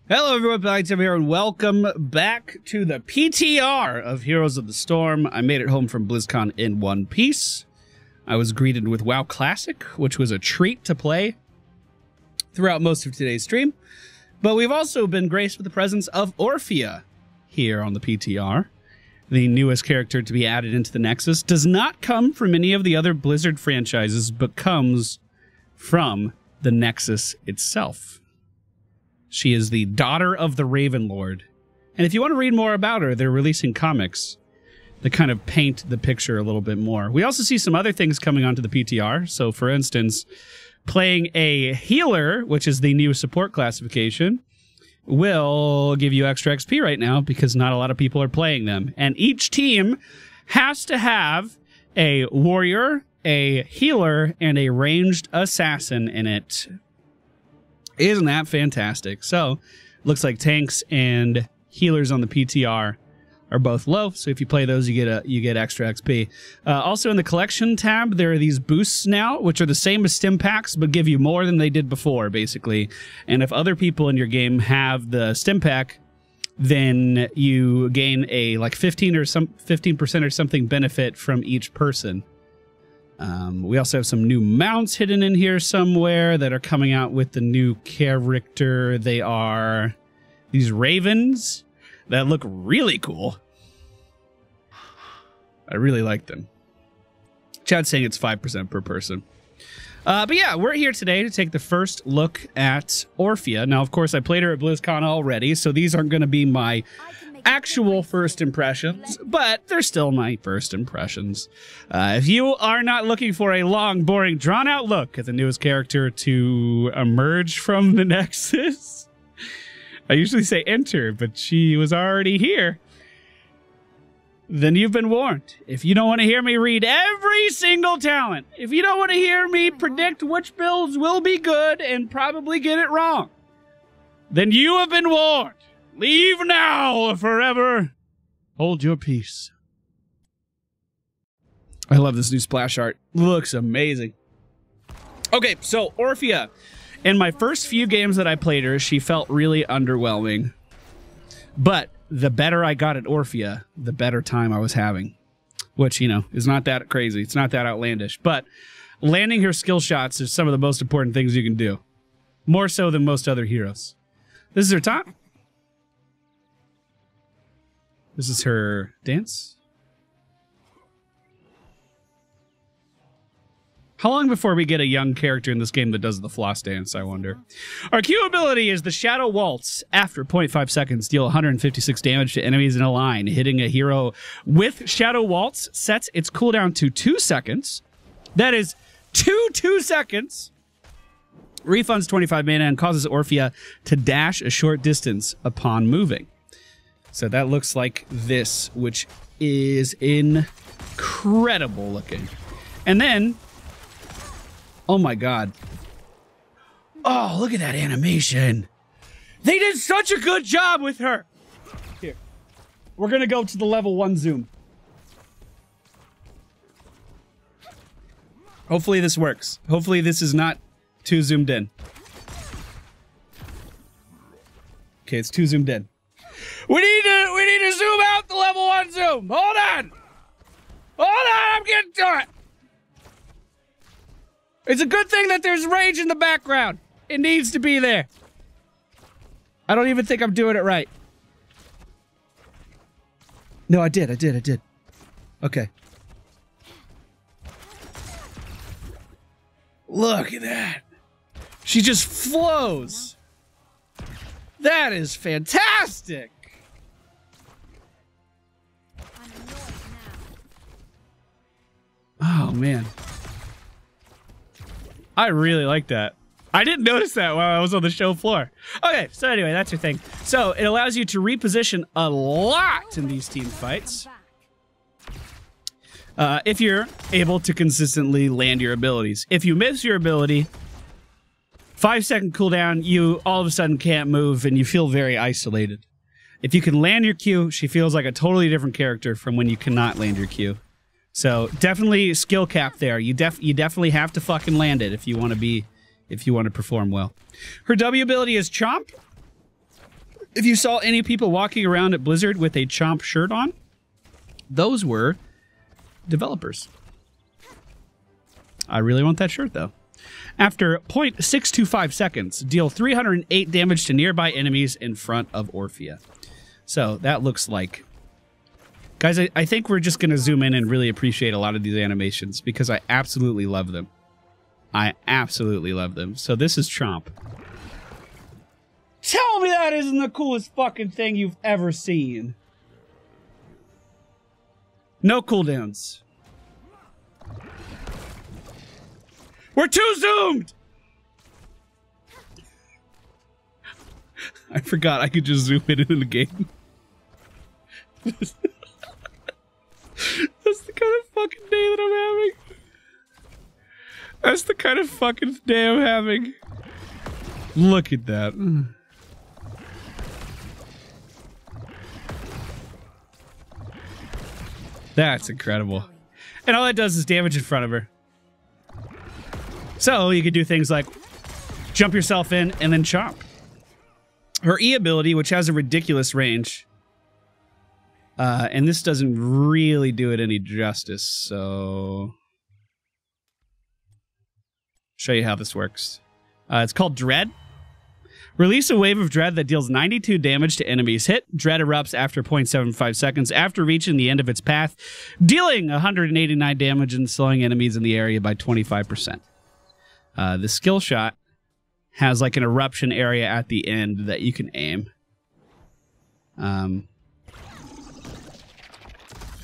Hello everyone, MFPallytime here, and welcome back to the PTR of Heroes of the Storm. I made it home from BlizzCon in one piece. I was greeted with WoW Classic, which was a treat to play throughout most of today's stream. But we've also been graced with the presence of Orphea here on the PTR. The newest character to be added into the Nexus does not come from any of the other Blizzard franchises, but comes from the Nexus itself. She is the daughter of the Raven Lord. And if you want to read more about her, they're releasing comics that kind of paint the picture a little bit more. We also see some other things coming onto the PTR. So, for instance, playing a healer, which is the new support classification, will give you extra XP right now because not a lot of people are playing them. And each team has to have a warrior, a healer, and a ranged assassin in it. Isn't that fantastic? So, looks like tanks and healers on the PTR are both low. So if you play those, you get extra XP. Also in the collection tab, there are these boosts now, which are the same as stim packs, but give you more than they did before, basically. And if other people in your game have the stim pack, then you gain a like 15% or something benefit from each person. We also have some new mounts hidden in here somewhere that are coming out with the new character. They are these ravens that look really cool. I really like them. Chad's saying it's 5% per person. But yeah, we're here today to take the first look at Orphea. Now, of course, I played her at BlizzCon already, so these aren't going to be my actual first impressions, but they're still my first impressions. If you are not looking for a long, boring, drawn-out look at the newest character to emerge from the Nexus, I usually say enter, but she was already here, then you've been warned. If you don't want to hear me read every single talent, if you don't want to hear me predict which builds will be good and probably get it wrong, then you have been warned. Leave now or forever hold your peace. I love this new splash art. Looks amazing. Okay, so Orphea. In my first few games that I played her, she felt really underwhelming. But the better I got at Orphea, the better time I was having. Which, you know, is not that crazy. It's not that outlandish. But landing her skill shots is some of the most important things you can do. More so than most other heroes. This is her top. This is her dance. How long before we get a young character in this game that does the floss dance, I wonder? Our Q ability is the Shadow Waltz. After 0.5 seconds, deal 156 damage to enemies in a line. Hitting a hero with Shadow Waltz sets its cooldown to 2 seconds. That is 2 seconds. Refunds 25 mana and causes Orphea to dash a short distance upon moving. So that looks like this, which is incredible looking. And then, oh my god. Oh, look at that animation. They did such a good job with her. Here, we're gonna go to the level 1 zoom. Hopefully this works. Hopefully this is not too zoomed in. Okay, it's too zoomed in. We need to zoom out the level 1 zoom. Hold on. Hold on, I'm getting to it. It's a good thing that there's rage in the background. It needs to be there. I don't even think I'm doing it right. No, I did. Okay. Look at that. She just flows. That is fantastic. Oh, man. I really like that. I didn't notice that while I was on the show floor. Okay, so anyway, that's your thing. So it allows you to reposition a lot in these team fights. If you're able to consistently land your abilities. If you miss your ability, 5-second cooldown, you all of a sudden can't move and you feel very isolated. If you can land your Q, she feels like a totally different character from when you cannot land your Q. So definitely skill cap there. You definitely have to fucking land it if you want to perform well. Her W ability is Chomp. If you saw any people walking around at Blizzard with a Chomp shirt on, those were developers. I really want that shirt, though. After 0.625 seconds, deal 308 damage to nearby enemies in front of Orphea. So that looks like... Guys, I think we're just going to zoom in and really appreciate a lot of these animations because I absolutely love them. I absolutely love them. So this is Chomp. Tell me that isn't the coolest fucking thing you've ever seen. No cooldowns. We're too zoomed! I forgot I could just zoom in the game. That's the kind of fucking day that I'm having. That's the kind of fucking day I'm having. Look at that. That's incredible. And all that does is damage in front of her. So you could do things like jump yourself in and then chomp. Her E ability, which has a ridiculous range, and this doesn't really do it any justice, so... Show you how this works. It's called Dread. Release a wave of Dread that deals 92 damage to enemies. Hit. Dread erupts after 0.75 seconds after reaching the end of its path, dealing 189 damage and slowing enemies in the area by 25%. The skill shot has like an eruption area at the end that you can aim.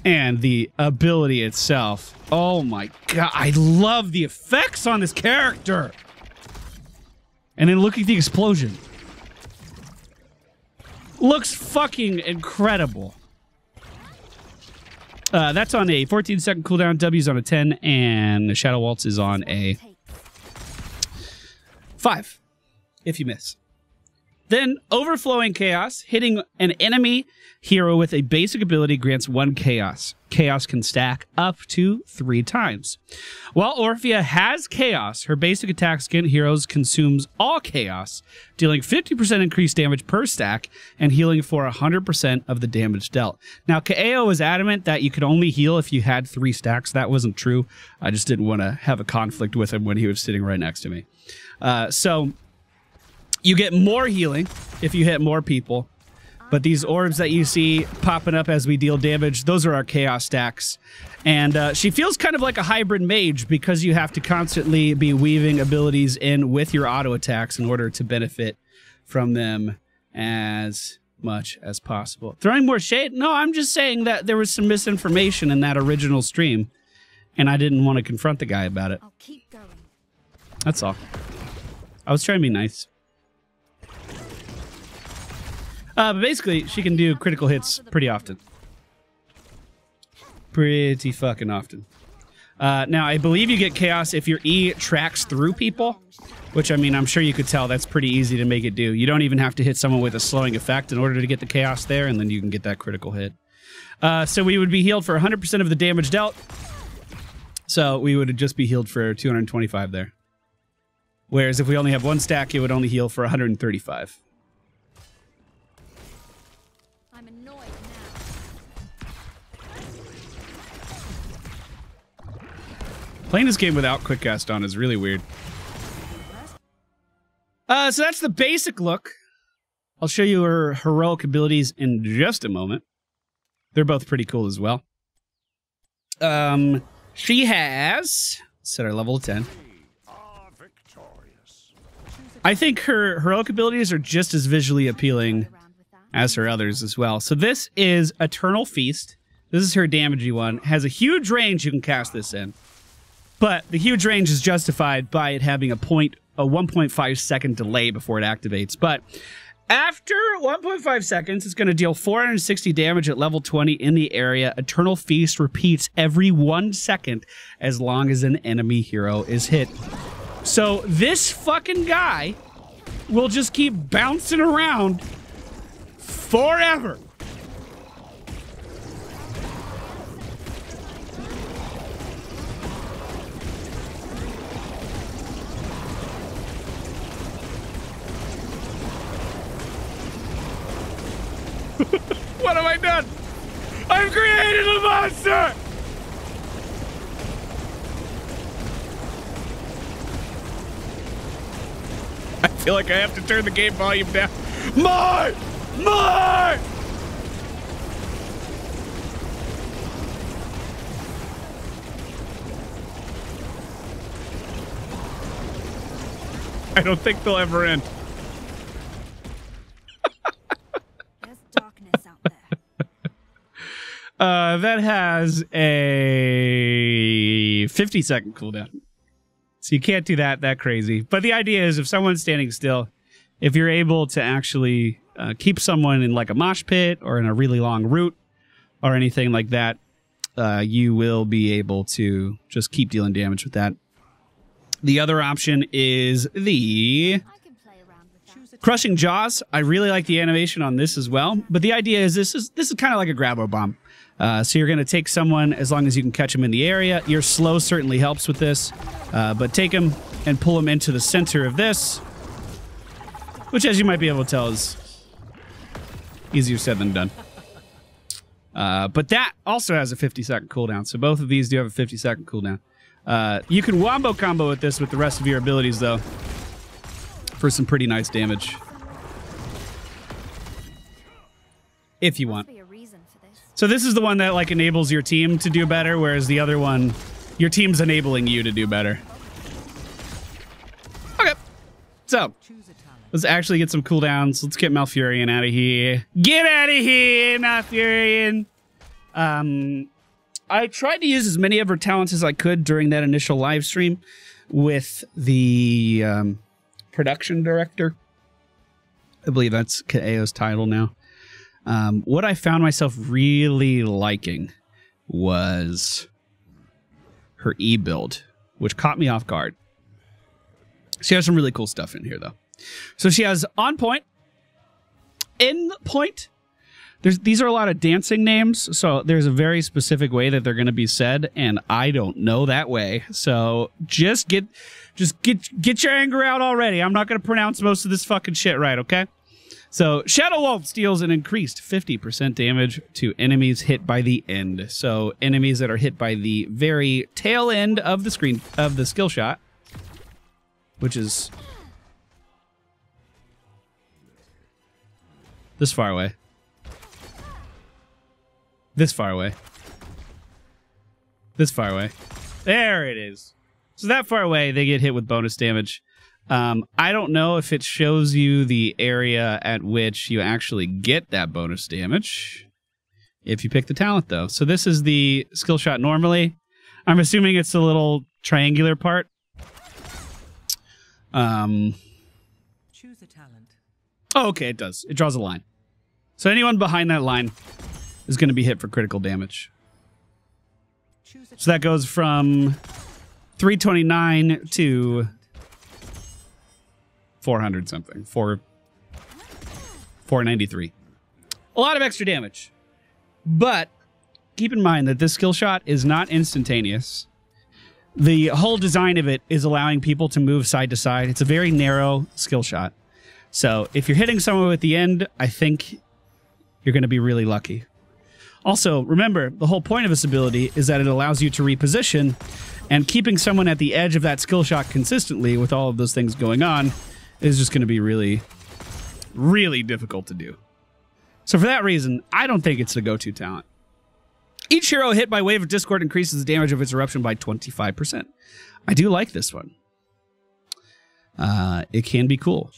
And the ability itself. Oh my god, I love the effects on this character! And then look at the explosion. Looks fucking incredible. That's on a 14-second cooldown, W's on a 10, and the Shadow Waltz is on a 5, if you miss. Then, Overflowing Chaos, hitting an enemy hero with a basic ability grants 1 Chaos. Chaos can stack up to 3 times. While Orphea has Chaos, her basic attack against heroes consumes all Chaos, dealing 50% increased damage per stack and healing for 100% of the damage dealt. Now, Kaeo was adamant that you could only heal if you had 3 stacks. That wasn't true. I just didn't want to have a conflict with him when he was sitting right next to me. So... You get more healing if you hit more people, but these orbs that you see popping up as we deal damage, those are our chaos stacks. And she feels kind of like a hybrid mage because you have to constantly be weaving abilities in with your auto attacks in order to benefit from them as much as possible. Throwing more shade? No, I'm just saying that there was some misinformation in that original stream, and I didn't want to confront the guy about it. I'll keep going. That's all. I was trying to be nice. But basically, she can do critical hits pretty often. Pretty fucking often. Now, I believe you get Chaos if your E tracks through people, which, I mean, I'm sure you could tell that's pretty easy to make it do. You don't even have to hit someone with a slowing effect in order to get the Chaos there, and then you can get that critical hit. So we would be healed for 100% of the damage dealt. So we would just be healed for 225 there. Whereas if we only have 1 stack, it would only heal for 135. Playing this game without quick cast on is really weird. So that's the basic look. I'll show you her heroic abilities in just a moment. They're both pretty cool as well. She has... Set our level to 10. I think her heroic abilities are just as visually appealing as her others as well. So this is Eternal Feast. This is her damagey one. Has a huge range you can cast this in. But the huge range is justified by it having a 1.5 second delay before it activates. But after 1.5 seconds, it's going to deal 460 damage at level 20 in the area. Eternal Feast repeats every 1 second as long as an enemy hero is hit. So this fucking guy will just keep bouncing around forever. What have I done? I've created a monster! I feel like I have to turn the game volume down. More! More! I don't think they'll ever end. There's darkness out there. That has a 50-second cooldown. So you can't do that crazy. But the idea is if someone's standing still, if you're able to actually keep someone in like a mosh pit or in a really long route or anything like that, you will be able to just keep dealing damage with that. The other option is the Crushing Jaws. I really like the animation on this as well. But the idea is this is kind of like a grabo bomb. So you're going to take someone as long as you can catch them in the area. Your slow certainly helps with this. But take them and pull them into the center of this, which, as you might be able to tell, is easier said than done. But that also has a 50-second cooldown. So both of these do have a 50-second cooldown. You can wombo combo with this with the rest of your abilities, though, for some pretty nice damage. If you want. So this is the one that like enables your team to do better, whereas the other one, your team's enabling you to do better. Okay. So let's actually get some cooldowns. Let's get Malfurion out of here. Get out of here, Malfurion! I tried to use as many of her talents as I could during that initial live stream with the production director. I believe that's Kaeo's title now. What I found myself really liking was her E-build, which caught me off guard. She has some really cool stuff in here, though. So she has On Point, In Point. These are a lot of dancing names, so there's a very specific way that they're going to be said, and I don't know that way. So just get your anger out already. I'm not going to pronounce most of this fucking shit right, okay? So Shadow Waltz deals an increased 50% damage to enemies hit by the end. So enemies that are hit by the very tail end of the screen of the skill shot, which is this far away. This far away. This far away. There it is. So that far away, they get hit with bonus damage. I don't know if it shows you the area at which you actually get that bonus damage if you pick the talent, though. So this is the skill shot normally. I'm assuming it's the little triangular part. Choose a talent. Oh, okay, it does. It draws a line. So anyone behind that line is going to be hit for critical damage. So that goes from 329 to 400 something. 493. A lot of extra damage. But keep in mind that this skill shot is not instantaneous. The whole design of it is allowing people to move side to side. It's a very narrow skill shot. So if you're hitting someone at the end, I think you're going to be really lucky. Also, remember, the whole point of this ability is that it allows you to reposition, and keeping someone at the edge of that skill shot consistently with all of those things going on is just going to be really, really difficult to do. So for that reason, I don't think it's the go-to talent. Each hero hit by Wave of Discord increases the damage of its eruption by 25%. I do like this one. It can be cool.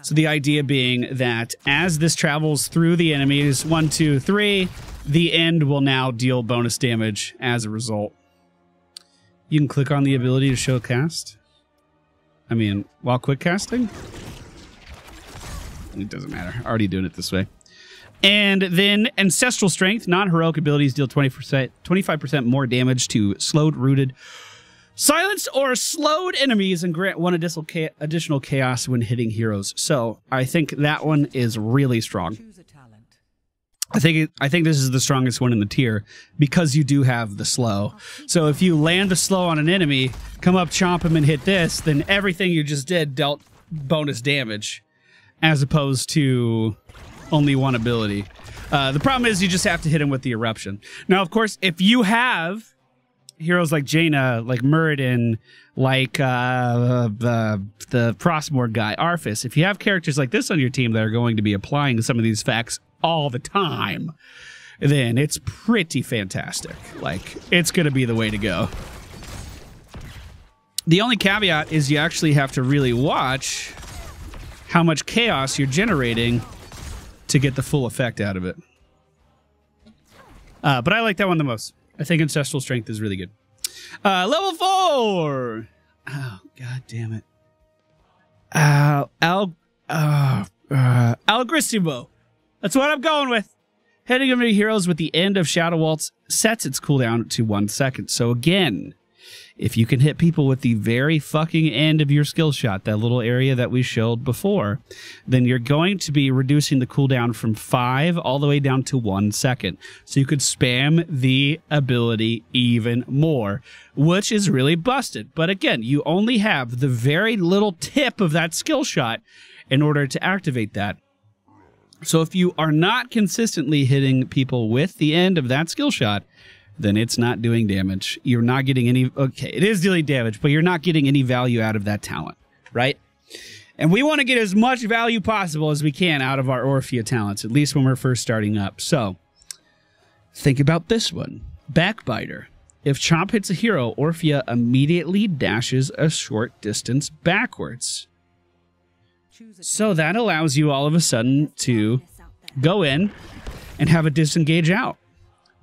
So the idea being that as this travels through the enemies, 1, 2, 3, the end will now deal bonus damage as a result. You can click on the ability to show cast. I mean, while quick casting? It doesn't matter. Already doing it this way. And then Ancestral Strength. Non-heroic abilities deal 25% more damage to slowed, rooted, silenced, or slowed enemies and grant 1 additional chaos when hitting heroes. So I think that one is really strong. I think this is the strongest one in the tier because you do have the slow. So if you land the slow on an enemy, come up, chomp him, and hit this, then everything you just did dealt bonus damage, as opposed to only one ability. The problem is you just have to hit him with the eruption. Now, of course, if you have heroes like Jaina, like Muradin, like the Frostmourne guy, Arphis, if you have characters like this on your team that are going to be applying some of these effects all the time, then it's pretty fantastic. Like, it's going to be the way to go. The only caveat is you actually have to really watch how much chaos you're generating to get the full effect out of it. But I like that one the most. I think Ancestral Strength is really good. Level 4! Oh, god damn it. Algrissimo. That's what I'm going with. Hitting enemy heroes with the end of Shadow Waltz sets its cooldown to 1 second. So again, if you can hit people with the very fucking end of your skill shot, that little area that we showed before, then you're going to be reducing the cooldown from 5 all the way down to 1 second. So you could spam the ability even more, which is really busted. But again, you only have the very little tip of that skill shot in order to activate that. So if you are not consistently hitting people with the end of that skill shot, then it's not doing damage. You're not getting any... Okay, it is dealing damage, but you're not getting any value out of that talent, right? And we want to get as much value possible as we can out of our Orphea talents, at least when we're first starting up. So, think about this one. Backbiter. If Chomp hits a hero, Orphea immediately dashes a short distance backwards. So that allows you all of a sudden to go in and have a disengage out.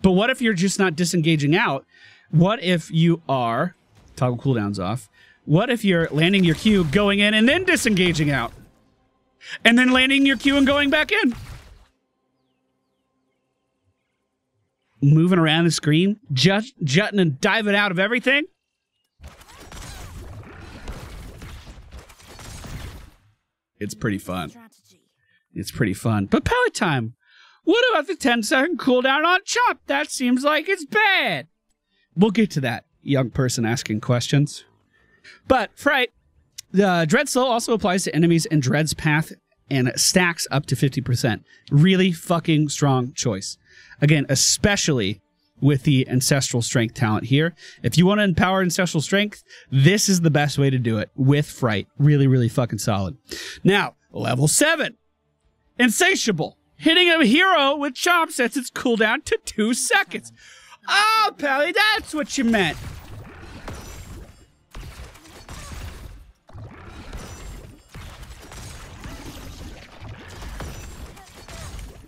But what if you're just not disengaging out? What if you are, toggle cooldowns off, what if you're landing your Q, going in, and then disengaging out? And then landing your Q and going back in? Moving around the screen, jutting and diving out of everything? It's pretty fun. It's pretty fun. But Pallytime, what about the 10-second cooldown on Chomp? That seems like it's bad. We'll get to that, young person asking questions. But, Fright, the Dread Slow also applies to enemies in Dread's path and stacks up to 50%. Really fucking strong choice. Again, especially with the Ancestral Strength talent here. If you want to empower Ancestral Strength, this is the best way to do it with Fright. Really, really fucking solid. Now, level 7. Insatiable. Hitting a hero with Chomp sets its cooldown to 2 seconds. Oh, Pally, that's what you meant.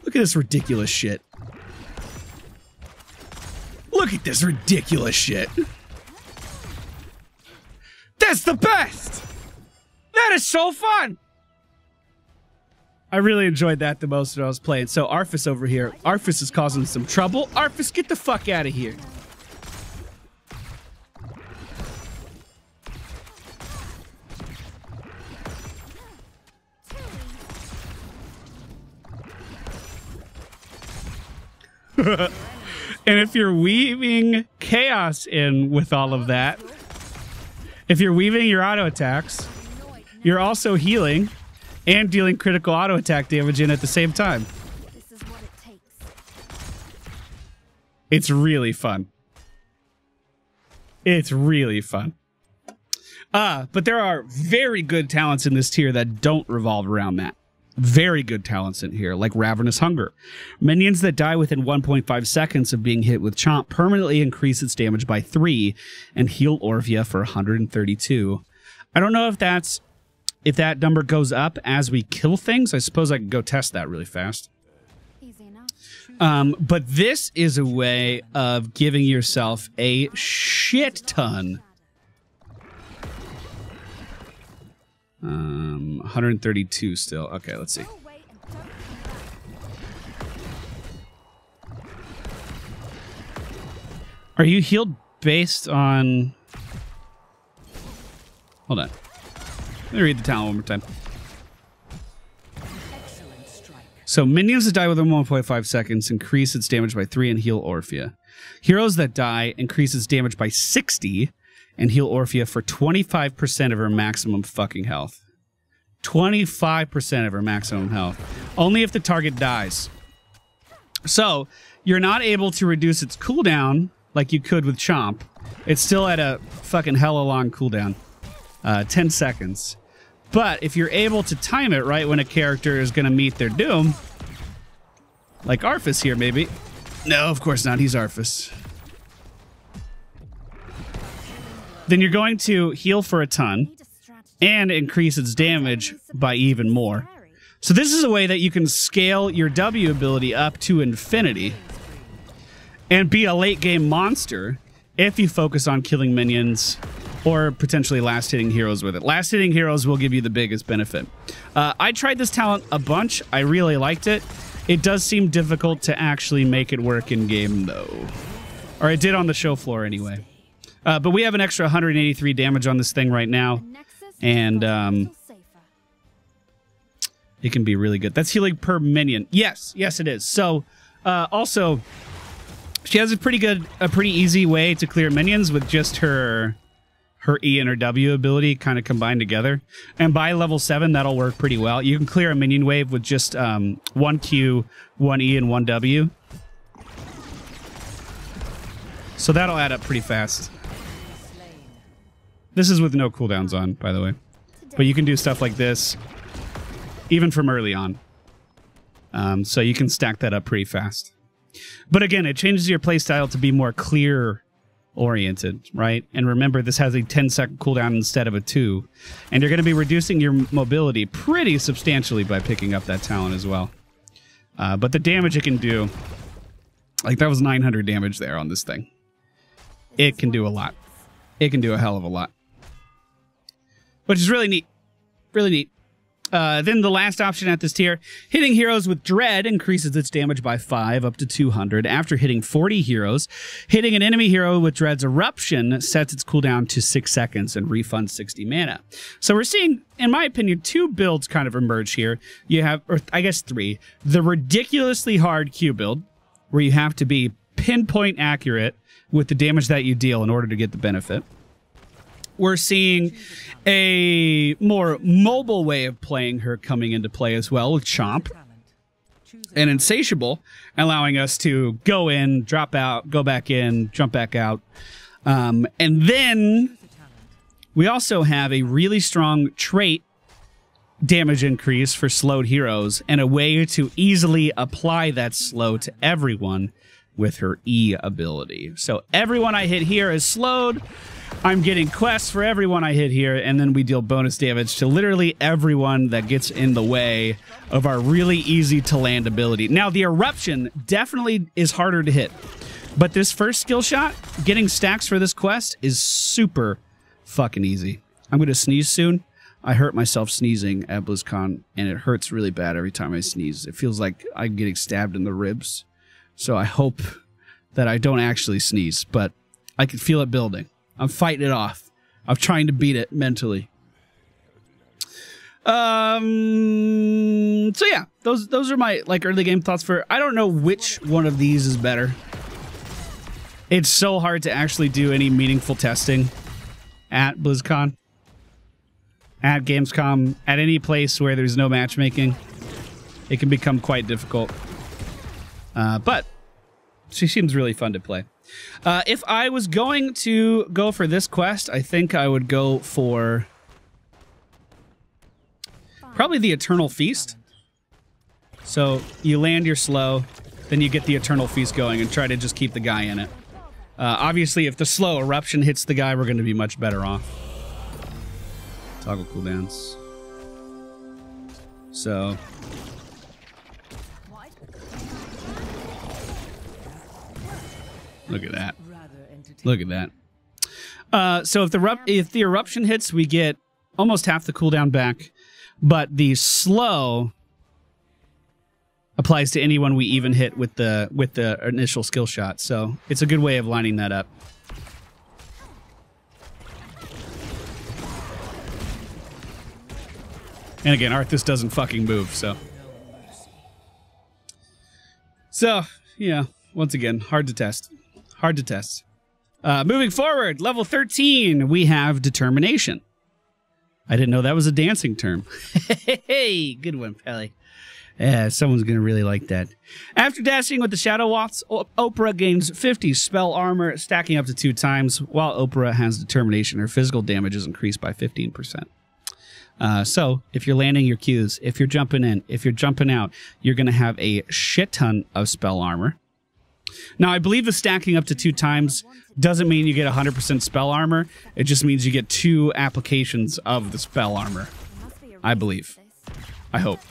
Look at this ridiculous shit. Look at this ridiculous shit. That's the best. That is so fun. I really enjoyed that the most when I was playing. So Arphis over here. Arphis is causing some trouble. Arphis, get the fuck out of here. And if you're weaving chaos in with all of that, if you're weaving your auto attacks, you're also healing and dealing critical auto attack damage in at the same time. This is what it takes. It's really fun. It's really fun. But there are very good talents in this tier that don't revolve around that. Very good talents in here, like Ravenous Hunger. Minions that die within 1.5 seconds of being hit with Chomp permanently increase its damage by 3 and heal Orphea for 132. I don't know if that number goes up as we kill things. I suppose I can go test that really fast. Easy enough. But this is a way of giving yourself a shit ton. 132 still. Okay, let's see. Are you healed based on... Hold on. Let me read the talent one more time. So minions that die within 1.5 seconds increase its damage by 3 and heal Orphea. Heroes that die increase its damage by 60 and heal Orphea for 25% of her maximum fucking health. 25% of her maximum health. Only if the target dies. So you're not able to reduce its cooldown like you could with Chomp. It's still at a fucking hella long cooldown. 10 seconds. But if you're able to time it right when a character is going to meet their doom, like Arphis here maybe. No, of course not. He's Arphis. Then you're going to heal for a ton and increase its damage by even more. So this is a way that you can scale your W ability up to infinity and be a late game monster if you focus on killing minions or potentially last hitting heroes with it. Last hitting heroes will give you the biggest benefit. I tried this talent a bunch. I really liked it. It does seem difficult to actually make it work in game though. Or it did on the show floor anyway. But we have an extra 183 damage on this thing right now. And it can be really good. That's healing per minion. Yes, yes it is. So also, she has a pretty easy way to clear minions with just her E and her W ability kind of combined together. And by level 7, that'll work pretty well. You can clear a minion wave with just 1 Q, 1 E, and 1 W. So that'll add up pretty fast. This is with no cooldowns on, by the way. But you can do stuff like this, even from early on. So you can stack that up pretty fast. But again, it changes your playstyle to be more clear-oriented, right? And remember, this has a 10-second cooldown instead of a 2. And you're going to be reducing your mobility pretty substantially by picking up that talent as well. But the damage it can do, like that was 900 damage there on this thing. It can do a lot. It can do a hell of a lot. Which is really neat. Really neat. Then the last option at this tier, hitting heroes with Dread increases its damage by 5 up to 200 after hitting 40 heroes. Hitting an enemy hero with Dread's Eruption sets its cooldown to 6 seconds and refunds 60 mana. So we're seeing, in my opinion, 2 builds kind of emerge here. You have, or I guess 3. The ridiculously hard Q build, where you have to be pinpoint accurate with the damage that you deal in order to get the benefit. We're seeing a more mobile way of playing her coming into play as well with Chomp and Insatiable, allowing us to go in, drop out, go back in, jump back out. And then we also have a really strong trait damage increase for slowed heroes and a way to easily apply that slow to everyone with her E ability. So everyone I hit here is slowed. I'm getting quests for everyone I hit here, and then we deal bonus damage to literally everyone that gets in the way of our really easy to land ability. Now, the Eruption definitely is harder to hit, but this first skill shot, getting stacks for this quest, is super fucking easy. I'm going to sneeze soon. I hurt myself sneezing at BlizzCon, and it hurts really bad every time I sneeze. It feels like I'm getting stabbed in the ribs. So I hope that I don't actually sneeze, but I can feel it building. I'm fighting it off. I'm trying to beat it mentally. So yeah, those are my like early game thoughts for. I don't know which one of these is better. It's so hard to actually do any meaningful testing at BlizzCon, at Gamescom, at any place where there's no matchmaking. It can become quite difficult. But she seems really fun to play. If I was going to go for this quest, I think I would go for probably the Eternal Feast. So you land your slow, then you get the Eternal Feast going and try to just keep the guy in it. Obviously, if the slow Eruption hits the guy, we're going to be much better off. Toggle cooldowns. So... look at that. Look at that. So if the Eruption hits, we get almost half the cooldown back, but the slow applies to anyone we even hit with the initial skill shot. So it's a good way of lining that up. And again, Arthas doesn't fucking move, so. So, yeah, once again, hard to test. Hard to test. Moving forward, level 13, we have Determination. I didn't know that was a dancing term. Hey, good one, Pally. Yeah, someone's going to really like that. After dashing with the Shadow Waltz, Orphea gains 50 spell armor, stacking up to 2 times, while Orphea has determination. Her physical damage is increased by 15%. So, if you're landing your Qs, if you're jumping in, if you're jumping out, you're going to have a shit ton of spell armor. Now, I believe the stacking up to 2 times doesn't mean you get 100% spell armor. It just means you get 2 applications of the spell armor. I believe. I hope.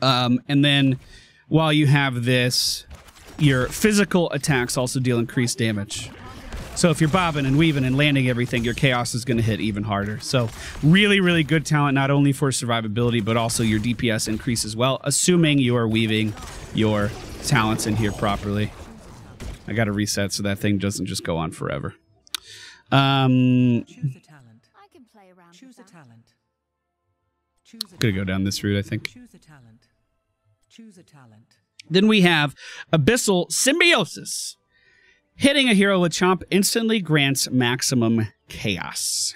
And then, while you have this, your physical attacks also deal increased damage. So if you're bobbing and weaving and landing everything, your chaos is going to hit even harder. So really, really good talent, not only for survivability, but also your DPS increase as well, assuming you are weaving your talents in here properly. I got to reset so that thing doesn't just go on forever. Choose a talent. I can play around. Choose a talent. Gonna go down this route, I think. Choose a talent. Choose a talent. Then we have Abyssal Symbiosis. Hitting a hero with Chomp instantly grants maximum chaos.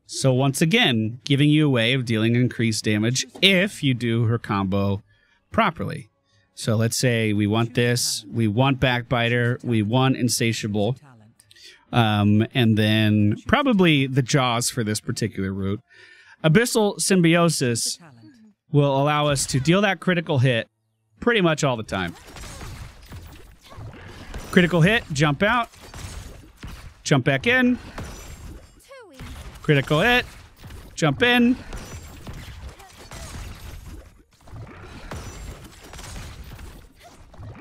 So once again, giving you a way of dealing increased damage if you do her combo properly. So let's say we want this, we want Backbiter, we want Insatiable, and then probably the Jaws for this particular route. Abyssal Symbiosis will allow us to deal that critical hit pretty much all the time. Critical hit, jump out, jump back in, critical hit, jump in.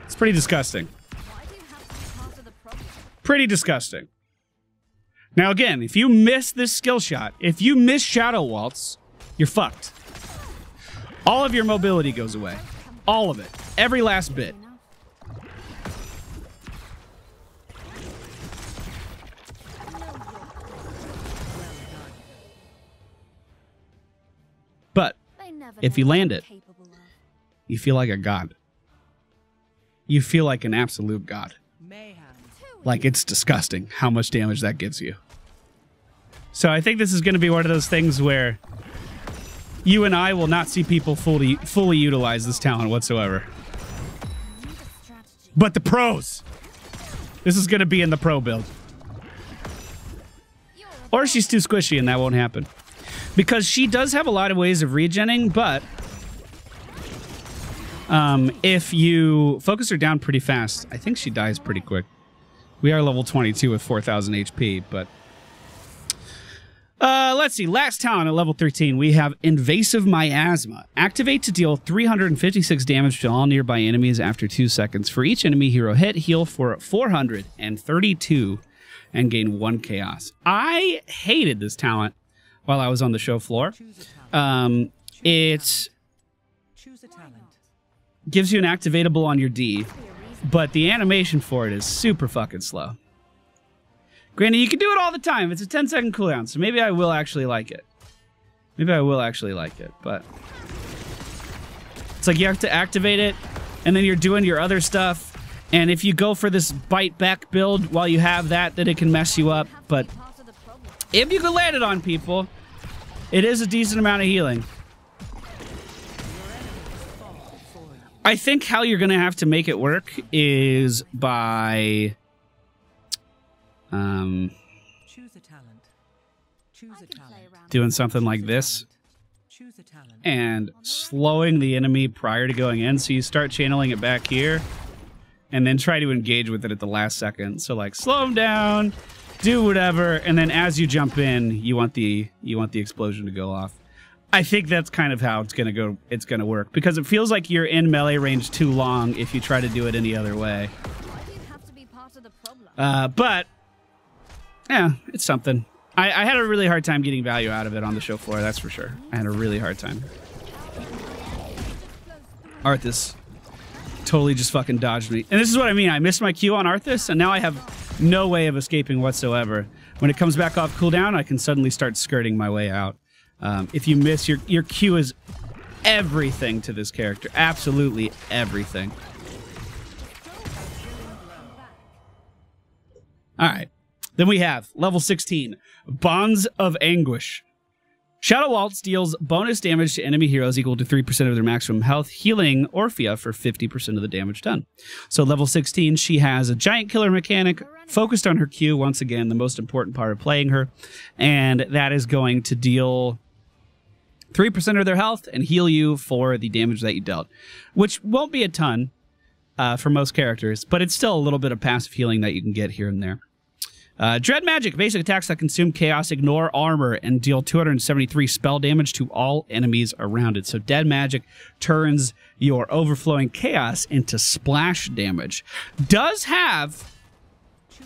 It's pretty disgusting. Pretty disgusting. Now again, if you miss this skill shot, if you miss Shadow Waltz, you're fucked. All of your mobility goes away. All of it. Every last bit. But if you land it, you feel like a god. You feel like an absolute god. Like, it's disgusting how much damage that gives you. So I think this is going to be one of those things where you and I will not see people fully utilize this talent whatsoever. But the pros! This is going to be in the pro build. Or she's too squishy and that won't happen. Because she does have a lot of ways of regenning, but if you focus her down pretty fast, I think she dies pretty quick. We are level 22 with 4,000 HP, but let's see. Last talent at level 13, we have Invasive Miasma. Activate to deal 356 damage to all nearby enemies after 2 seconds. For each enemy hero hit, heal for 432 and gain 1 chaos. I hated this talent while I was on the show floor. It gives you an activatable on your D, but the animation for it is super fucking slow. Granted, you can do it all the time. It's a 10-second cooldown, so maybe I will actually like it. Maybe I will actually like it, but it's like you have to activate it, and then you're doing your other stuff, and if you go for this bite back build while you have that, then it can mess you up, but if you can land it on people, it is a decent amount of healing. I think how you're going to have to make it work is by doing something like this and slowing the enemy prior to going in. So you start channeling it back here and then try to engage with it at the last second. So like slow them down, do whatever, and then as you jump in, you want the explosion to go off. I think that's kind of how it's gonna work, because it feels like you're in melee range too long if you try to do it any other way. But yeah, it's something. I had a really hard time getting value out of it on the show floor, that's for sure. I had a really hard time. Arthas totally just fucking dodged me. And this is what I mean, I missed my Q on Arthas, and now I have no way of escaping whatsoever. When it comes back off cooldown, I can suddenly start skirting my way out. If you miss, your Q is everything to this character. Absolutely everything. Alright. Then we have level 16, Bonds of Anguish. Shadow Waltz deals bonus damage to enemy heroes equal to 3% of their maximum health, healing Orphea for 50% of the damage done. So level 16, she has a giant killer mechanic focused on her Q, once again, the most important part of playing her, and that is going to deal 3% of their health and heal you for the damage that you dealt, which won't be a ton for most characters, but it's still a little bit of passive healing that you can get here and there. Dread Magic, basic attacks that consume chaos, ignore armor, and deal 273 spell damage to all enemies around it. So Dread Magic turns your overflowing chaos into splash damage. Does have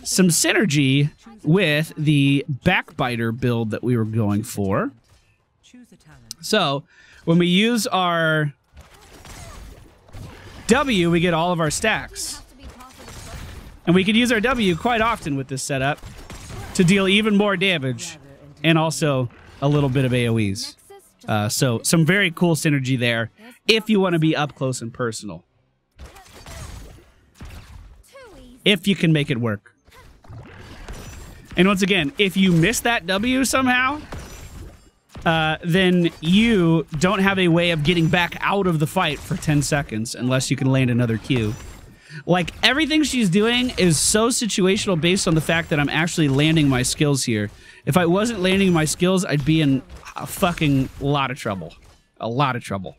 some synergy with the Backbiter build that we were going for. So when we use our W, we get all of our stacks. And we can use our W quite often with this setup to deal even more damage and also a little bit of AoEs. So some very cool synergy there if you want to be up close and personal. If you can make it work. And once again, if you miss that W somehow, then you don't have a way of getting back out of the fight for 10 seconds unless you can land another Q. Like, everything she's doing is so situational based on the fact that I'm actually landing my skills here. If I wasn't landing my skills, I'd be in a fucking lot of trouble. A lot of trouble.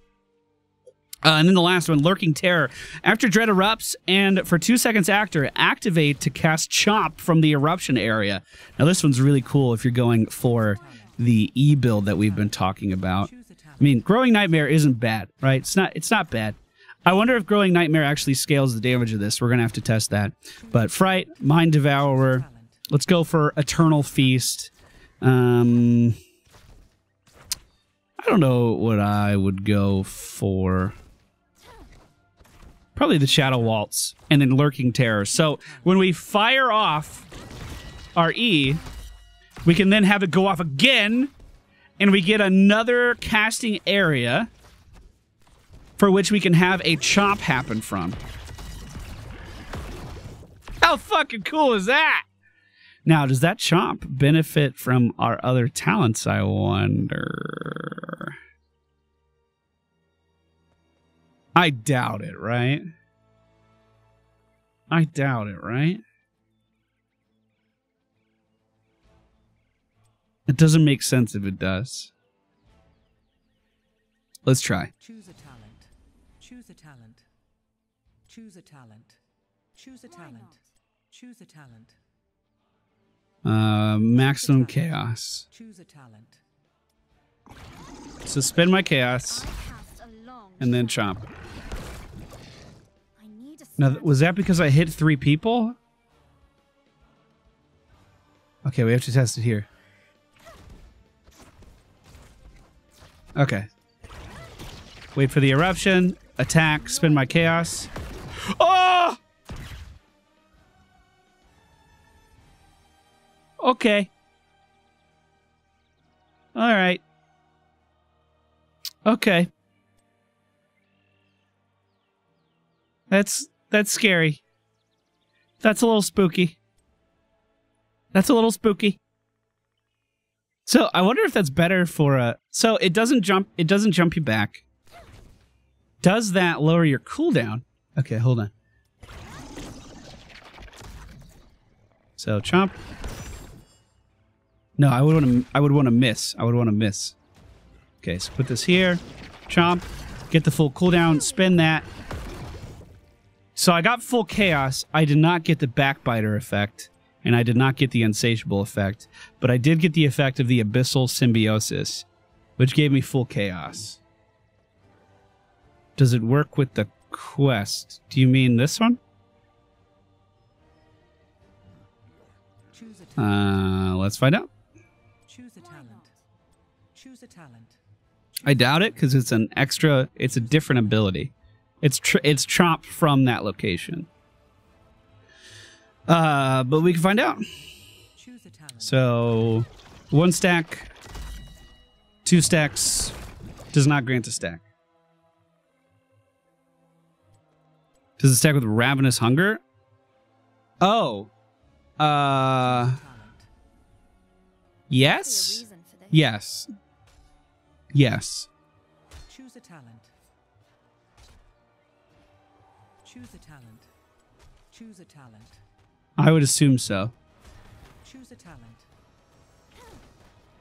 And then the last one, Lurking Terror. After Dread erupts, and for 2 seconds after, activate to cast Chomp from the eruption area. Now, this one's really cool if you're going for the E build that we've been talking about. I mean, Growing Nightmare isn't bad, right? It's not bad. I wonder if Growing Nightmare actually scales the damage of this. We're going to have to test that. But Fright, Mind Devourer. Let's go for Eternal Feast. I don't know what I would go for. Probably the Shadow Waltz and then Lurking Terror. So when we fire off our E, we can then have it go off again, and we get another casting area for which we can have a chomp happen from. How fucking cool is that? Now, does that chomp benefit from our other talents, I wonder? I doubt it, right? I doubt it, right? It doesn't make sense if it does. Let's try. Choose a talent. Choose a talent. Choose a talent. Choose a talent. Choose a talent. Maximum chaos. Choose a talent. Suspend my chaos and then chomp. Now, was that because I hit 3 people? Okay, we have to test it here. Okay. Wait for the eruption. Attack. Spend my chaos. Oh! Okay. All right. Okay. That's scary. That's a little spooky. That's a little spooky. So I wonder if that's better for a... So it doesn't jump you back. Does that lower your cooldown? Okay, hold on. So chomp. No, I would want to miss. I would want to miss. Okay, so put this here. Chomp. Get the full cooldown. Spin that. So I got full chaos. I did not get the backbiter effect. And I did not get the insatiable effect. But I did get the effect of the Abyssal Symbiosis, which gave me full chaos. Does it work with the quest? Do you mean this one? Let's find out. Choose a talent. Choose a talent. I doubt it because it's an extra. It's a different ability. It's chopped from that location. But we can find out. Choose a talent. So, 1 stack, 2 stacks does not grant a stack. Does it stack with Ravenous Hunger? Oh. Yes? Yes. Yes. Choose a talent. Choose a talent. Choose a talent. I would assume so. Choose a talent.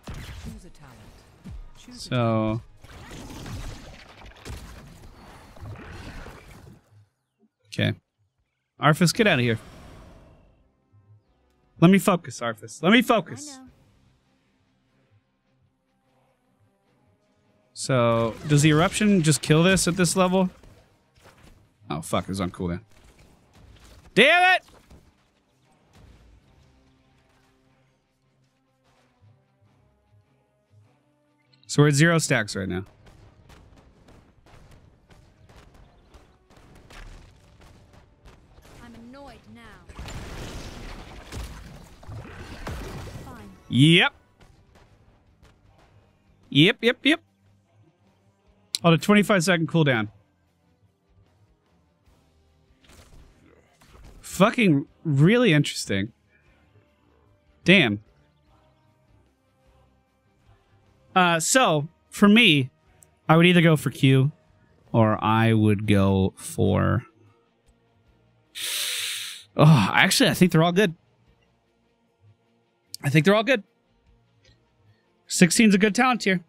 Choose a talent. Choose a So... Okay. Arthas, get out of here. Let me focus, Arthas. Let me I focus. know. So, does the eruption just kill this at this level? Oh, fuck, it was on cooldown. Damn it! So we're at 0 stacks right now. I'm annoyed now. Fine. Yep. Yep. On a 25-second cooldown. Fucking really interesting. Damn. So, for me, I would either go for Q, or I would go for... Oh, actually, I think they're all good. I think they're all good. 16's a good talent tier.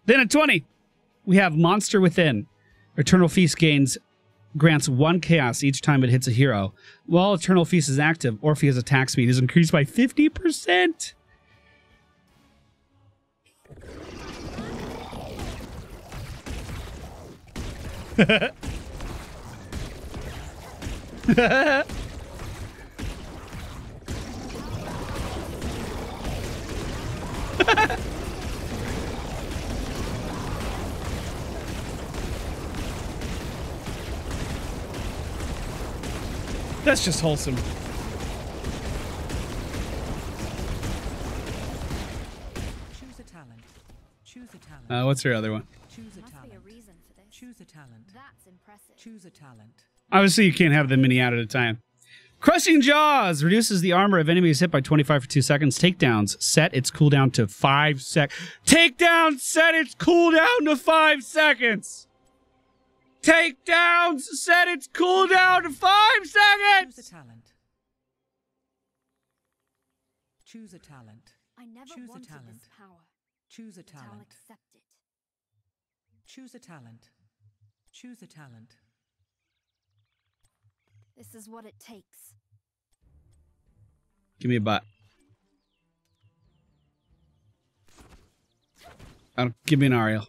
Then at 20, we have Monster Within. Eternal Feast grants 1 chaos each time it hits a hero. While Eternal Feast is active, Orphea's attack speed is increased by 50%. That's just wholesome. Choose a talent. Choose a talent. What's your other one? Choose a Must be a talent. reason for this. Choose a talent. That's impressive. Choose a talent. Obviously, you can't have them many out at a time. Crushing Jaws reduces the armor of enemies hit by 25 for 2 seconds. Takedowns set its cooldown to 5 seconds. Takedowns set its cooldown to 5 seconds. Takedowns set its cooldown to 5 Choose a seconds. talent. Choose a talent. I never Choose a wanted talent. this power. Choose a But I'll talent. accept it. Choose a talent. Choose a talent. This is what it takes. Give me a bot. Give me an Ariel.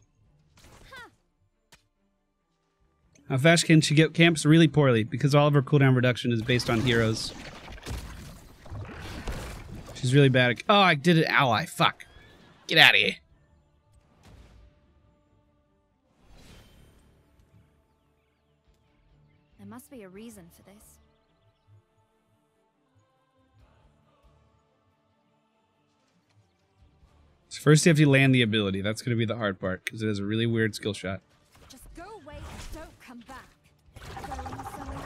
How fast can she get camps? Really poorly, because all of her cooldown reduction is based on heroes. She's really bad at... Oh, I did it. Ally. Fuck. Get out of here. There must be a reason for this. So first you have to land the ability. That's going to be the hard part, because it has a really weird skill shot. Just go away and don't come back. Going somewhere.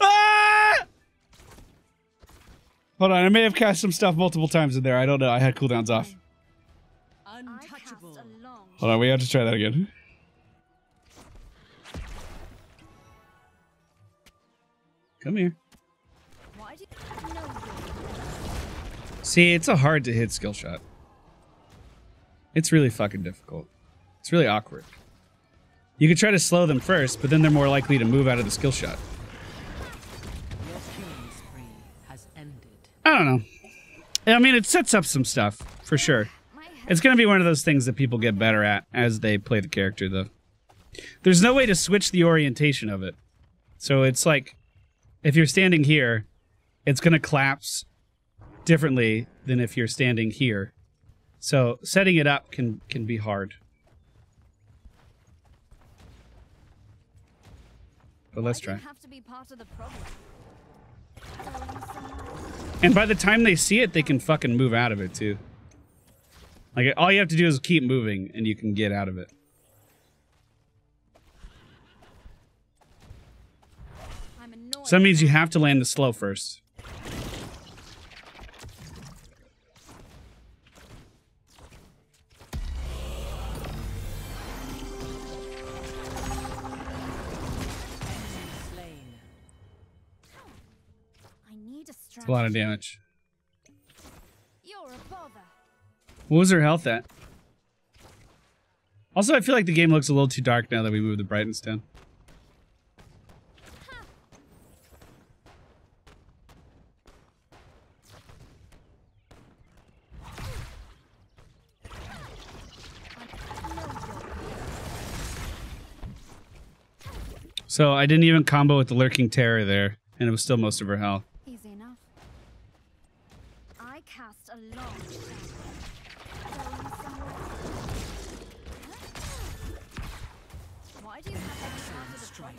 Ah! Hold on, I may have cast some stuff multiple times in there. I don't know. I had cooldowns off. I cast Untouchable. a long Hold on, we have to try that again. Come here. Why do you know you're See, it's a hard to hit skill shot. It's really fucking difficult. It's really awkward. You could try to slow them first, but then they're more likely to move out of the skill shot. Your killing spree has ended. I don't know. I mean, it sets up some stuff, for sure. my head? It's going to be one of those things that people get better at as they play the character, though. There's no way to switch the orientation of it. So it's like, if you're standing here, it's going to collapse differently than if you're standing here. So setting it up can be hard. But let's Why do you try. have to be part of the problem? Going somewhere. And by the time they see it, they can fucking move out of it, too. Like, all you have to do is keep moving, and you can get out of it. I'm annoyed. So that means you have to land the slow first. It's a lot of damage. You're a bother. What was her health at? Also, I feel like the game looks a little too dark now that we moved the brightness down. So I didn't even combo with the Lurking Terror there, and it was still most of her health. Easy enough. I cast a long shadow. Going somewhere. Why do you have to strike?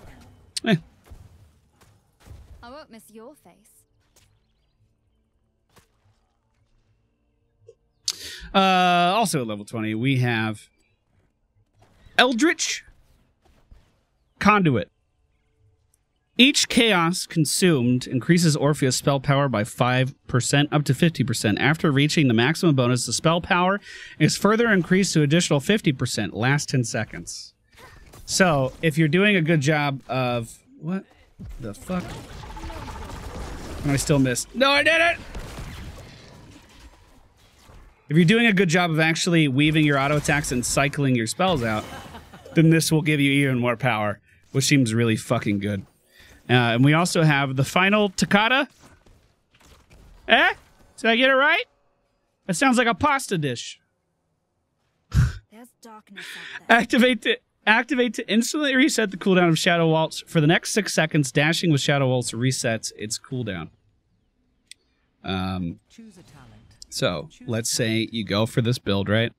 I won't miss your face. Also at level 20, we have Eldritch Conduit. Each chaos consumed increases Orphea's spell power by 5% up to 50%. After reaching the maximum bonus, the spell power is further increased to additional 50%. Last 10 seconds. So, if you're doing a good job of... What the fuck? And I still missed. No, I did it! If you're doing a good job of actually weaving your auto attacks and cycling your spells out, then this will give you even more power, which seems really fucking good. And we also have the final Toccata. Eh? Did I get it right? That sounds like a pasta dish. There's darkness out there. Activate to instantly reset the cooldown of Shadow Waltz. For the next 6 seconds, dashing with Shadow Waltz resets its cooldown. Choose a talent. So, let's say you go for this build, right?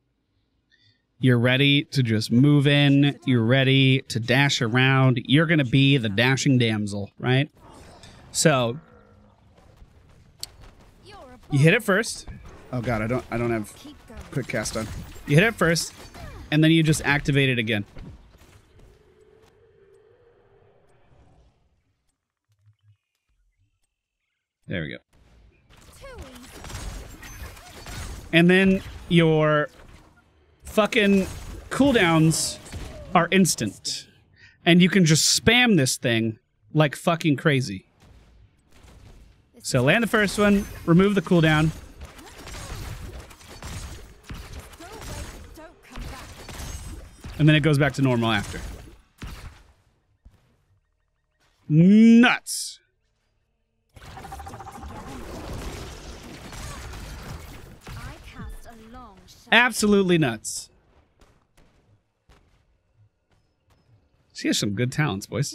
You're ready to just move in. You're ready to dash around. You're going to be the dashing damsel, right? So, you hit it first. Oh god, I don't have quick cast on. You hit it first, and then you just activate it again. There we go. And then your fucking cooldowns are instant. And you can just spam this thing like fucking crazy. So land the first one, remove the cooldown. And then it goes back to normal after. Nuts. Absolutely nuts. She has some good talents, boys.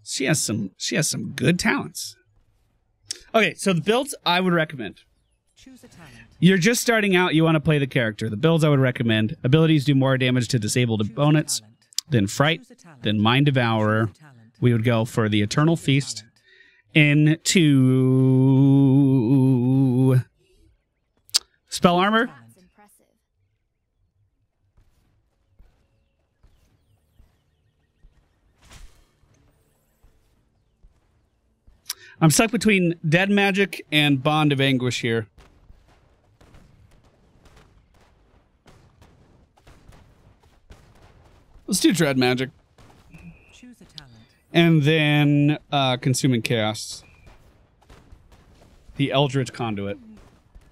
She has some good talents. Okay, so the builds I would recommend. Choose a talent. You're just starting out, you want to play the character. The builds I would recommend. Abilities do more damage to disabled opponents, then Fright, then Mind Devourer. We would go for the Eternal Feast. Into Spell Armor. I'm stuck between Dead Magic and Bond of Anguish here. Let's do Dread Magic. Choose a talent. And then Consuming Chaos. The Eldritch Conduit.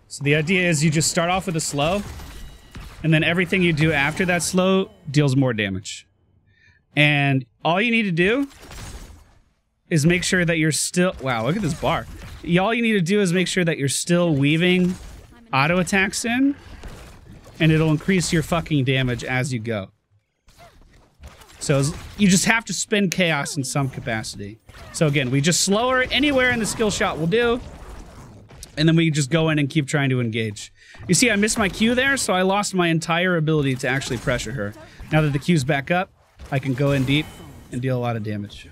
So the idea is you just start off with a slow, and then everything you do after that slow deals more damage. And all you need to do is make sure that you're still... Wow, look at this bar. All you need to do is make sure that you're still weaving auto attacks in, and it'll increase your fucking damage as you go. So you just have to spend chaos in some capacity. So again, we just slow her anywhere in the skill shot will do. And then we just go in and keep trying to engage. You see, I missed my Q there, so I lost my entire ability to actually pressure her. Now that the Q's back up, I can go in deep and deal a lot of damage.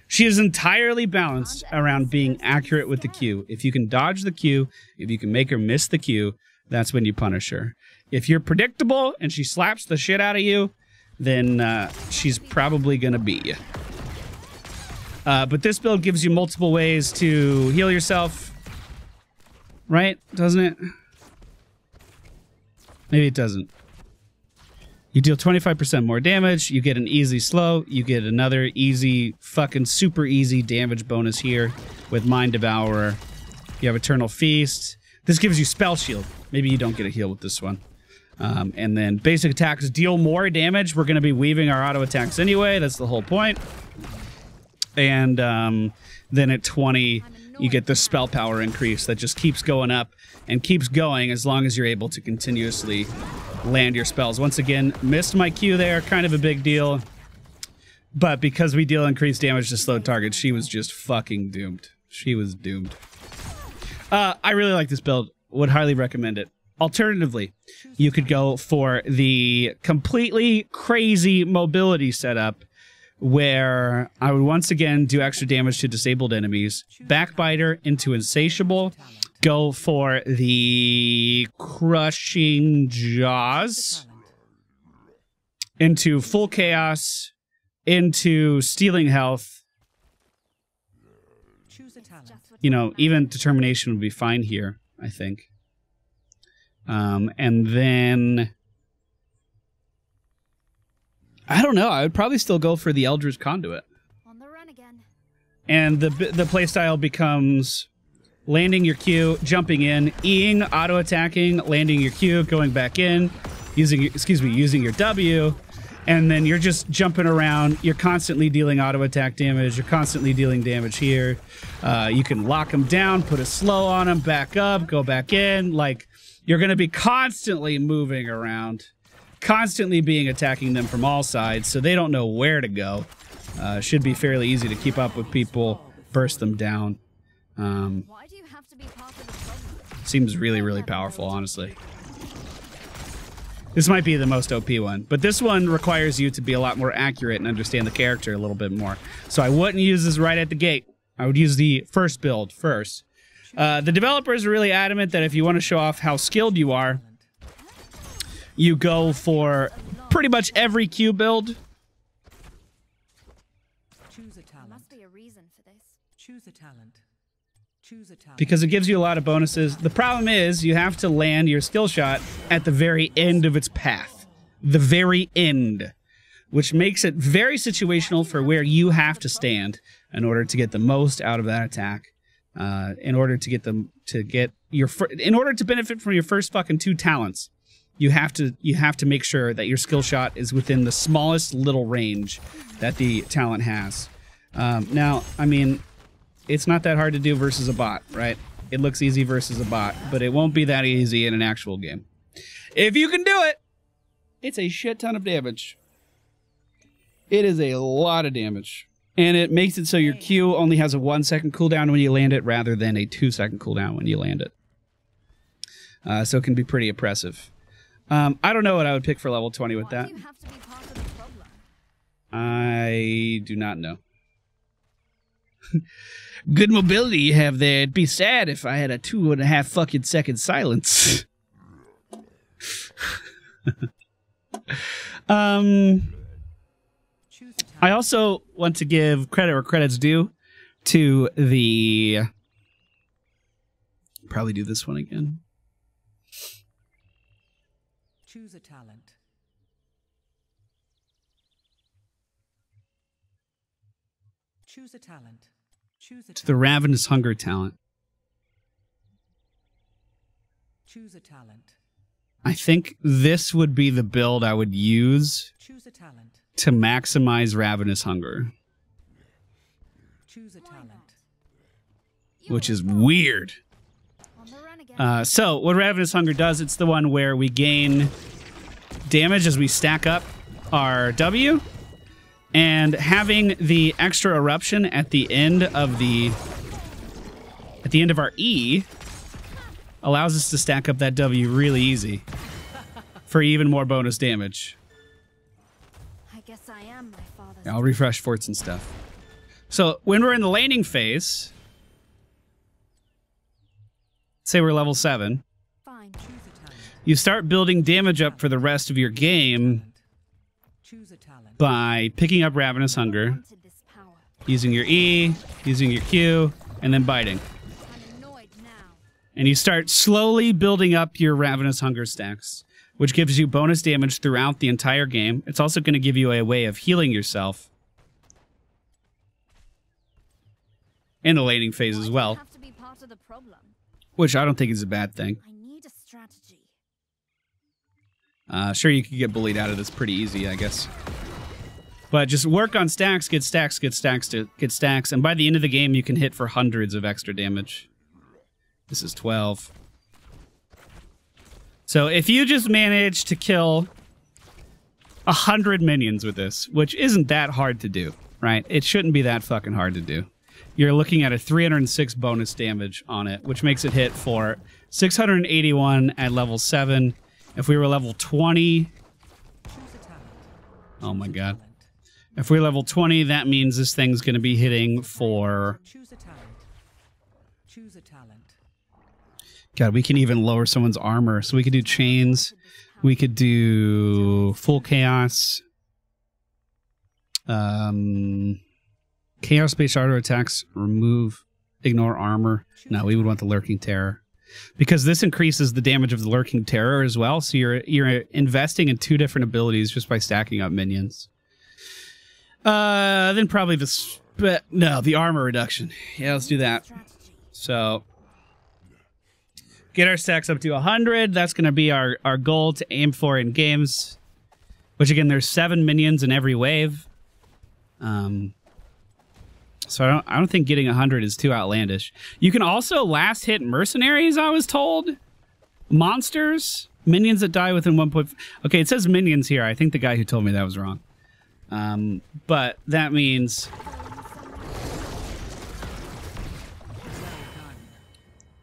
She is entirely balanced around being accurate with the Q. If you can dodge the Q, if you can make her miss the Q, that's when you punish her. If you're predictable and she slaps the shit out of you, then she's probably gonna beat you. But this build gives you multiple ways to heal yourself. Right? Doesn't it? Maybe it doesn't. You deal 25% more damage. You get an easy slow. You get another easy, fucking super easy damage bonus here with Mind Devourer. You have Eternal Feast. This gives you Spell Shield. Maybe you don't get a heal with this one. And then basic attacks deal more damage. We're going to be weaving our auto attacks anyway. That's the whole point. And then at 20, you get the spell power increase that just keeps going up and keeps going as long as you're able to continuously land your spells. Once again, missed my Q there. Kind of a big deal. But because we deal increased damage to slowed targets, she was just fucking doomed. She was doomed. I really like this build. Would highly recommend it. Alternatively, you could go for the completely crazy mobility setup where I would once again do extra damage to disabled enemies, Backbiter into Insatiable, go for the Crushing Jaws, into Full Chaos, into Stealing Health. You know, even Determination would be fine here, I think. And then I don't know. I would probably still go for the Eldritch Conduit. On the run again. And the playstyle becomes landing your Q, jumping in, E-ing, auto attacking, landing your Q, going back in, using your W, and then you're just jumping around. You're constantly dealing auto attack damage. You're constantly dealing damage here. You can lock them down, put a slow on them, back up, go back in. Like, you're going to be constantly moving around, constantly attacking them from all sides, so they don't know where to go. Should be fairly easy to keep up with people, burst them down. Why do you have to be part of the problem? Seems really, really powerful, honestly. This might be the most OP one, but this one requires you to be a lot more accurate and understand the character a little bit more. So I wouldn't use this right at the gate. I would use the first build first. The developers are really adamant that if you want to show off how skilled you are, you go for pretty much every Q build. Choose a talent. There must be a reason for this. Choose a talent. Choose a talent. Because it gives you a lot of bonuses. The problem is you have to land your skill shot at the very end of its path. The very end. Which makes it very situational for where you have to stand in order to get the most out of that attack. In order to benefit from your first fucking 2 talents, you have to make sure that your skill shot is within the smallest little range that the talent has. Now, I mean, it's not that hard to do versus a bot, right? It looks easy versus a bot, but it won't be that easy in an actual game. If you can do it, it's a shit ton of damage. It is a lot of damage. And it makes it so your Q only has a 1-second cooldown when you land it rather than a 2-second cooldown when you land it. So it can be pretty oppressive. I don't know what I would pick for level 20 with that. Why do you have to be part of the problem? I do not know. Good mobility you have there. It'd be sad if I had a 2.5 fucking second silence. I also want to give credit where credit's due to the... Probably do this one again. Choose a talent. Choose a talent. Choose a talent. To the Ravenous Hunger talent. Choose a talent. I think this would be the build I would use Choose a talent. to maximize Ravenous Hunger. Choose a talent. Which is weird. On the run again. So, what Ravenous Hunger does, it's the one where we gain damage as we stack up our W, and having the extra eruption at the end of our E allows us to stack up that W really easy for even more bonus damage. I guess I am my father's. I'll refresh forts and stuff. So, when we're in the laning phase, say we're level 7, Fine. Choose a talent. you start building damage up for the rest of your game Choose a talent. by picking up Ravenous Hunger, Wanted this power. using your E, using your Q, and then biting. I'm annoyed now. And you start slowly building up your Ravenous Hunger stacks. which gives you bonus damage throughout the entire game. It's also going to give you a way of healing yourself in the laning phase as well, Have to be part of the problem. which I don't think is a bad thing. I need a strategy. Sure, you could get bullied out of this pretty easy, I guess. But just work on stacks, get stacks, get stacks, get stacks, and by the end of the game, you can hit for hundreds of extra damage. This is 12. So if you just manage to kill 100 minions with this, which isn't that hard to do, right? It shouldn't be that fucking hard to do. You're looking at a 306 bonus damage on it, which makes it hit for 681 at level 7. If we were level 20... Oh my god. If we're level 20, that means this thing's going to be hitting for... Choose a talent. Choose a talent. God, we can even lower someone's armor. So we could do chains. We could do full chaos. Chaos-based auto attacks. Remove. Ignore armor. No, we would want the Lurking Terror. Because this increases the damage of the Lurking Terror as well. So you're investing in 2 different abilities just by stacking up minions. Then probably the armor reduction. Yeah, let's do that. So, get our stacks up to 100. That's going to be our goal to aim for in games. Which again, there's 7 minions in every wave. So I don't think getting 100 is too outlandish. You can also last hit mercenaries, I was told. Monsters, minions that die within 1.5. Okay, it says minions here. I think the guy who told me that was wrong. But that means...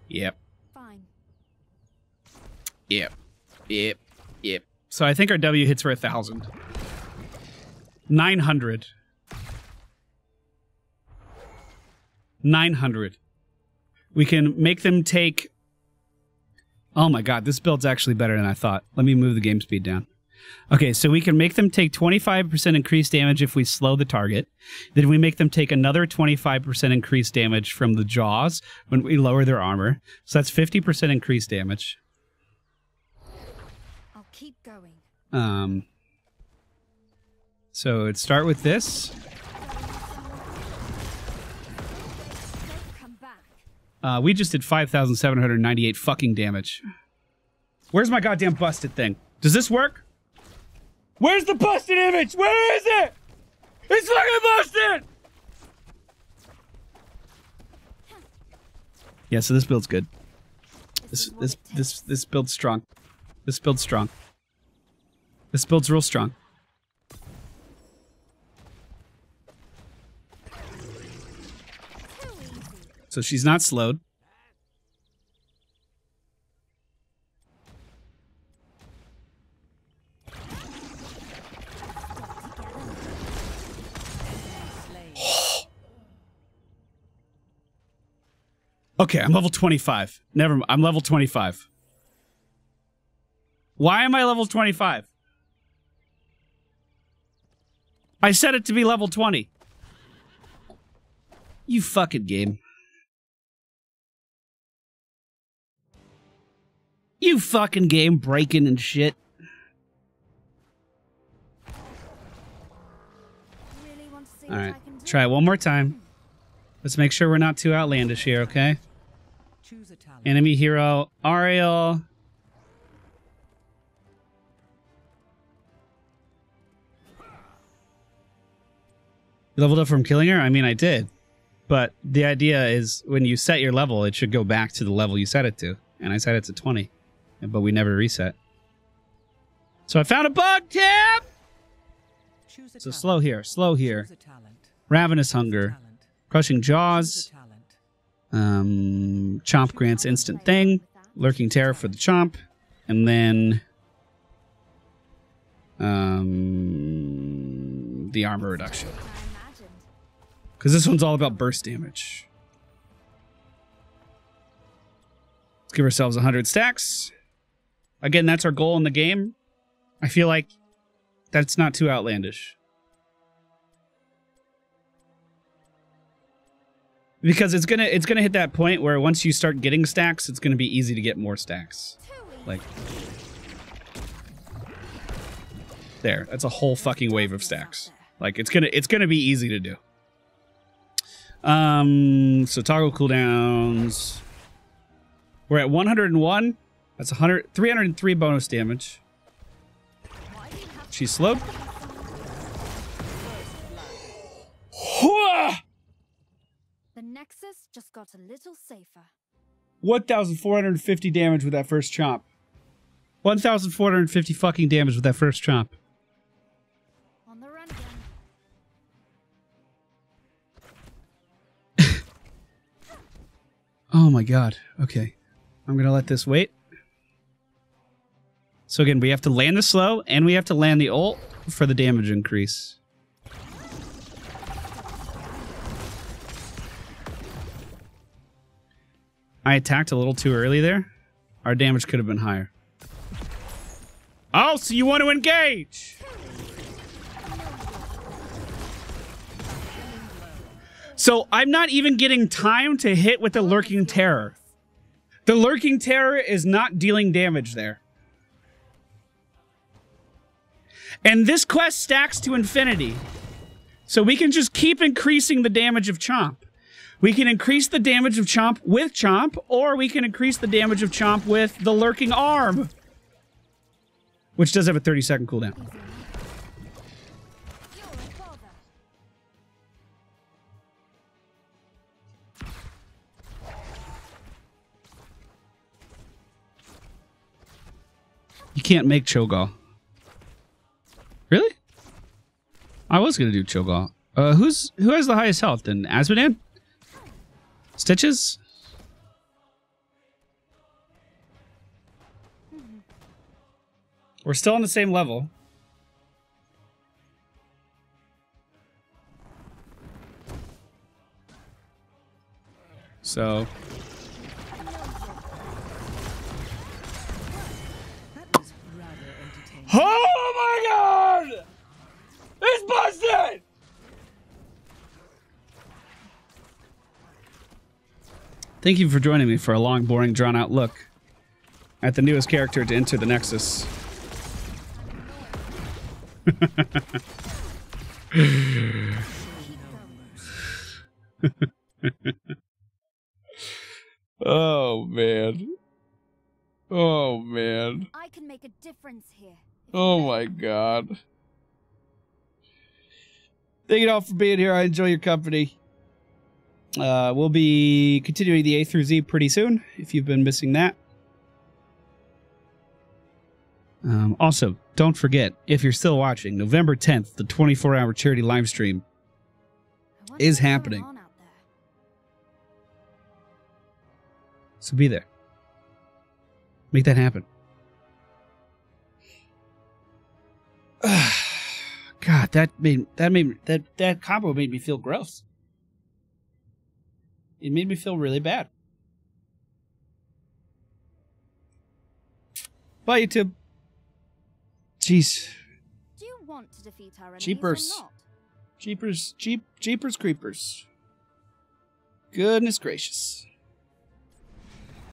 Yep. Fine. Yep. So I think our W hits for 1,000. 900. 900. We can make them take... Oh my god, this build's actually better than I thought. Let me move the game speed down. Okay, so we can make them take 25% increased damage if we slow the target. Then we make them take another 25% increased damage from the jaws when we lower their armor. So that's 50% increased damage. I'll keep going. So it'd start with this. Come back. We just did 5,798 fucking damage. Where's my goddamn busted thing? Does this work? Where's the busted image? Where is it? It's fucking busted! Yeah, so this build's good. This build's strong. This build's strong. This build's real strong. So she's not slowed. Okay, I'm level 25. Never mind. I'm level 25. Why am I level 25? I set it to be level 20. You fucking game. You fucking game breaking and shit. Really want to see All right, what I can do? try it one more time. Let's make sure we're not too outlandish here, okay? Choose a talent. Enemy hero, Ariel. You leveled up from killing her? I mean, I did. But the idea is when you set your level, it should go back to the level you set it to. And I set it to 20. But we never reset. So I found a bug, Tim! Choose a So talent. slow here, slow here. Choose a talent. Ravenous Choose a Hunger. talent. Crushing Choose Jaws. a talent. Chomp grants instant thing. Lurking Terror for the Chomp. And then... the armor reduction. I imagined. Because this one's all about burst damage. Let's give ourselves 100 stacks. Again, that's our goal in the game. I feel like that's not too outlandish. Because it's gonna hit that point where once you start getting stacks, it's gonna be easy to get more stacks. Too easy. Like There, that's a whole fucking wave of stacks. Like it's gonna be easy to do. So toggle cooldowns. We're at 101. That's 303 bonus damage. She's slowed. The Nexus just got a little safer. 1,450 damage with that first chomp. 1,450 fucking damage with that first chomp. On the run again. Oh my god. Okay. I'm gonna let this wait. So again, we have to land the slow, and we have to land the ult for the damage increase. I attacked a little too early there. Our damage could have been higher. Oh, so you want to engage? So I'm not even getting time to hit with the Lurking Terror. The Lurking Terror is not dealing damage there. And this quest stacks to infinity. So we can just keep increasing the damage of Chomp. We can increase the damage of Chomp with Chomp, or we can increase the damage of Chomp with the Lurking Arm. Which does have a 30-second cooldown. You can't make Cho'Gall. Really? I was gonna do Cho'Gall. Who has the highest health? Then Azmodan? Stitches? We're still on the same level. So That was rather entertaining. oh my god! It's busted! Thank you for joining me for a long, boring, drawn-out look at the newest character to enter the Nexus. Oh, man. Oh, man. I can make a difference here. Oh, my God. Thank you all for being here. I enjoy your company. We'll be continuing the A through Z pretty soon, if you've been missing that. Also, don't forget, if you're still watching, November 10th, the 24-hour charity live stream is happening. So be there. Make that happen. God, that combo made me feel gross. It made me feel really bad. Bye, YouTube. Jeez. Do you want to defeat our enemies Jeepers. or not? Jeepers creepers. Goodness gracious.